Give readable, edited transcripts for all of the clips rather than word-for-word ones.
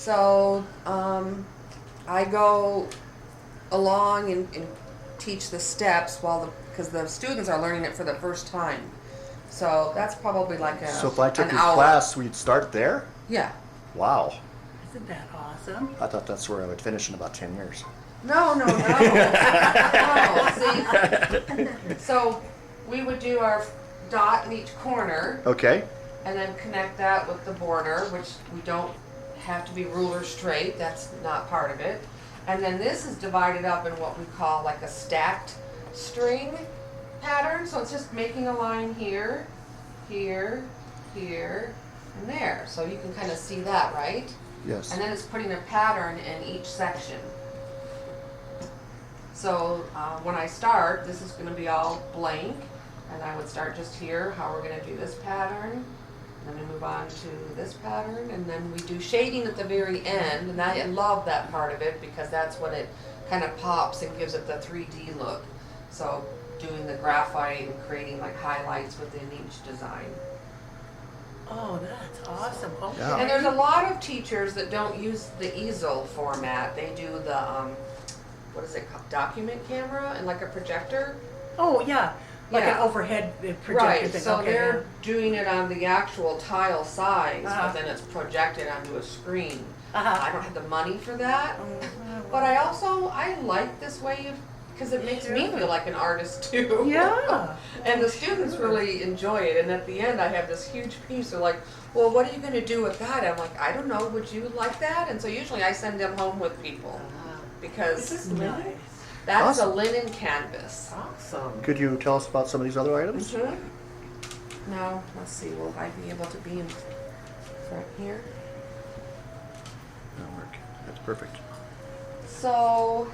So I go along and teach the steps because the students are learning it for the first time. So that's probably like So if I took an your hour. class, we'd start there? Yeah. Wow. Isn't that awesome? I thought that's where I would finish in about 10 years. No. No, see? So we would do our dot in each corner Okay. and then connect that with the border, which we don't have to be ruler straight. That's not part of it. And then this is divided up in what we call like a stacked string pattern. So it's just making a line here, here, here, and there. So you can kind of see that, right? Yes. And then it's putting a pattern in each section. So when I start, this is going to be all blank, and I would start just here, how we're going to do this pattern, and then we move on to this pattern, and then we do shading at the very end, and I love that part of it because that's when it kind of pops and gives it the 3D look. So doing the graphite and creating like highlights within each design. Oh, that's awesome. Okay. Yeah. And there's a lot of teachers that don't use the easel format. They do the, what is it called, document camera and like a projector. Oh, yeah. Like Yeah. an overhead projector Right, thing. so Okay, they're doing it on the actual tile size, Uh-huh. but then it's projected onto a screen. Uh-huh. I don't have the money for that, yeah. but I like this way of, because it makes me Sure. feel like an artist too. Yeah. And the students really enjoy it, and at the end I have this huge piece. They're like, well, what are you going to do with that? I'm like, I don't know, would you like that? And so usually I send them home with people, because This is nice. that's Awesome. a linen canvas. Awesome. Could you tell us about some of these other items? Mhm. Now, let's see, will I be able to be in front here? That'll work. That's perfect. So,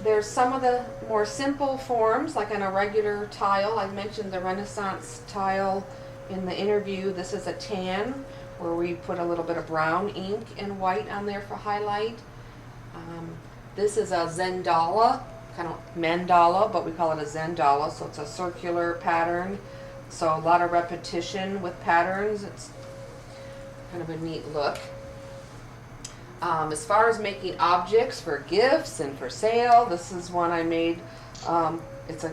there's some of the more simple forms, like on a regular tile. I mentioned the Renaissance tile in the interview. This is a tan, where we put a little bit of brown ink and white on there for highlight. This is a Zentangle, kind of mandala, but we call it a Zentangle, so it's a circular pattern. So a lot of repetition with patterns. It's kind of a neat look. As far as making objects for gifts and for sale, this is one I made. It's a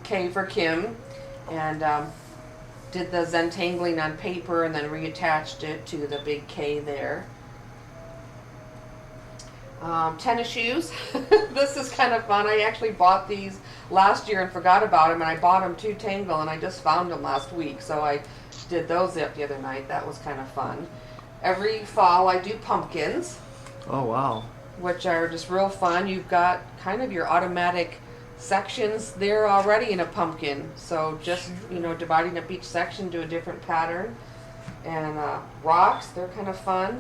K for Kim, and did the Zentangling on paper and then reattached it to the big K there. Tennis shoes. This is kind of fun. I actually bought these last year and forgot about them, and I bought them to Tangle, and I just found them last week, so I did those up the other night. That was kind of fun. Every fall I do pumpkins, Oh, wow. which are just real fun. You've got kind of your automatic sections there already in a pumpkin, so just dividing up each section to a different pattern. And rocks, they're kind of fun.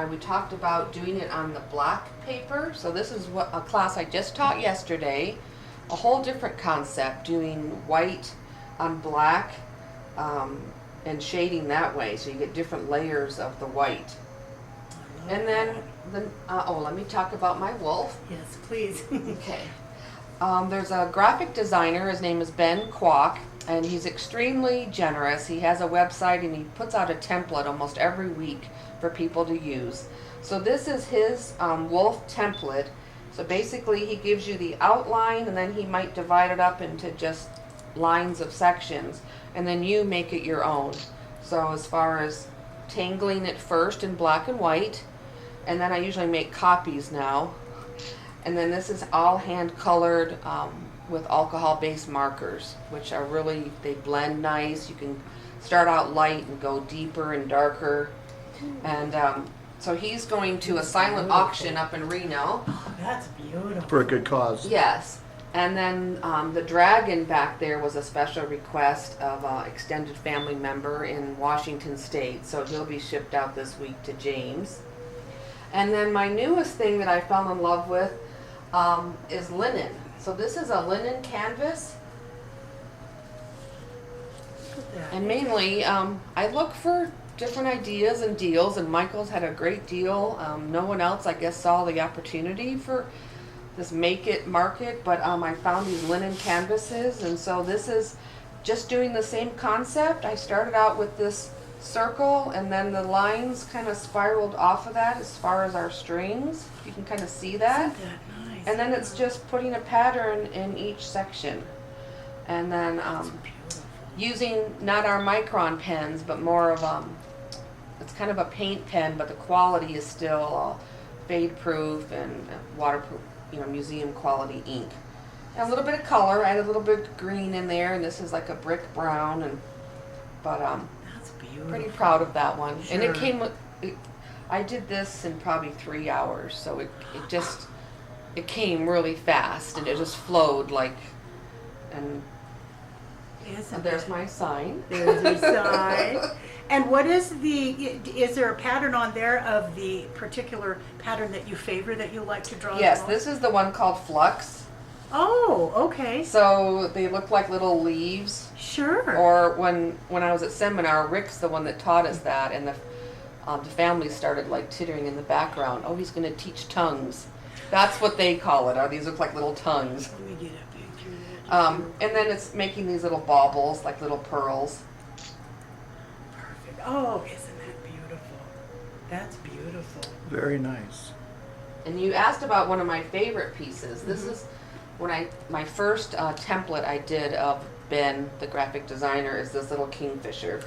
We talked about doing it on the black paper, so this is what a class I just taught yesterday. A whole different concept, doing white on black and shading that way, so you get different layers of the white. And then, let me talk about my wolf. Yes, please. Okay. There's a graphic designer, his name is Ben Kwok, and he's extremely generous. He has a website and he puts out a template almost every week for people to use. So this is his wolf template. So basically he gives you the outline, and then he might divide it up into just lines of sections, and then you make it your own. So as far as tangling it first in black and white, and then I usually make copies now. And then this is all hand colored with alcohol based markers, which are really, they blend nice. You can start out light and go deeper and darker. And so he's going to a silent auction up in Reno. Oh, that's beautiful. For a good cause. Yes. And then the dragon back there was a special request of an extended family member in Washington State. So he'll be shipped out this week to James. And then my newest thing that I fell in love with is linen. So this is a linen canvas. Look at that. And mainly, I look for different ideas and deals, and Michael's had a great deal. No one else, I guess, saw the opportunity for this make it market, but I found these linen canvases, and so this is just doing the same concept. I started out with this circle, and then the lines kind of spiraled off of that as far as our strings. You can kind of see that. Isn't that nice? And then it's just putting a pattern in each section. And then That's beautiful. using not our micron pens, but more of it's kind of a paint pen, but the quality is still fade proof and waterproof, museum quality ink. And a little bit of color. I added a little bit of green in there, and this is like a brick brown. But That's beautiful. pretty proud of that one. And it Sure. came with. I did this in probably 3 hours, so it came really fast, and it just flowed like. And Isn't there's it? my sign. There's your sign. And what is is there a pattern on there of the particular pattern that you favor, that you like to draw? Yes, the most? this is the one called Flux. Oh, okay. So they look like little leaves. Sure. Or when I was at seminar, Rick's the one that taught us that, and the family started like tittering in the background. Oh, he's going to teach tongues. That's what they call it. These look like little tongues. Let me get a picture of that. And then it's making these little baubles, like little pearls. Perfect. Oh, isn't that beautiful? That's beautiful. Very nice. And you asked about one of my favorite pieces. This is my first template I did of Ben, the graphic designer, is this little kingfisher.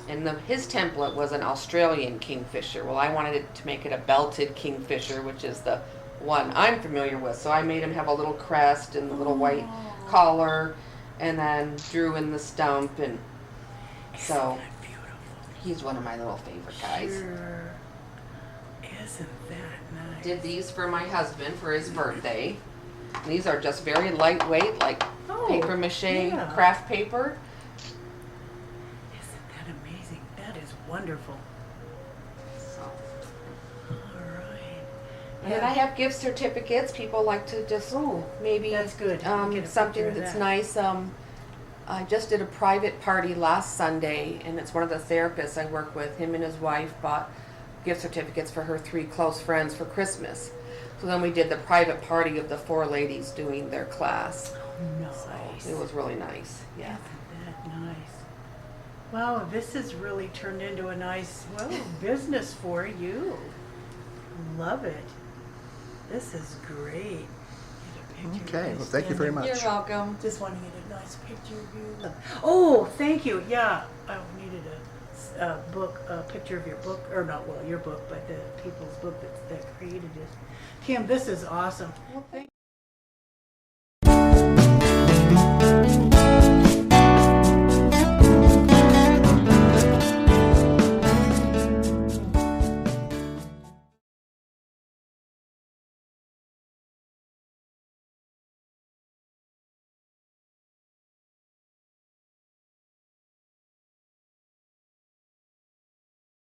And his template was an Australian kingfisher. Well, I wanted it to make it a belted kingfisher, which is the one I'm familiar with. So I made him have a little crest and a little white collar, and then drew in the stump. And Isn't so that beautiful? he's one of my little favorite guys. Sure. Isn't that nice? Did these for my husband for his birthday. These are just very lightweight, like Oh, paper mache yeah. craft paper. Isn't that amazing? That is wonderful. So. All right. And then I have gift certificates. People like to just maybe That's good. I'll get a something picture of that's that. nice. I just did a private party last Sunday, and it's one of the therapists I work with. Him and his wife bought gift certificates for her 3 close friends for Christmas. So then we did the private party of the 4 ladies doing their class. Nice. So it was really nice. Yeah. Isn't that nice? Wow, this has really turned into a nice, business for you. Love it. This is great. Get a picture of Okay, you well, thank you very standing- much. You're welcome. Just want to get a nice picture of you. Oh, thank you. Yeah, I needed a book, a picture of your book, or not, your book, but the people's book that created it. Kim, this is awesome. Well, thank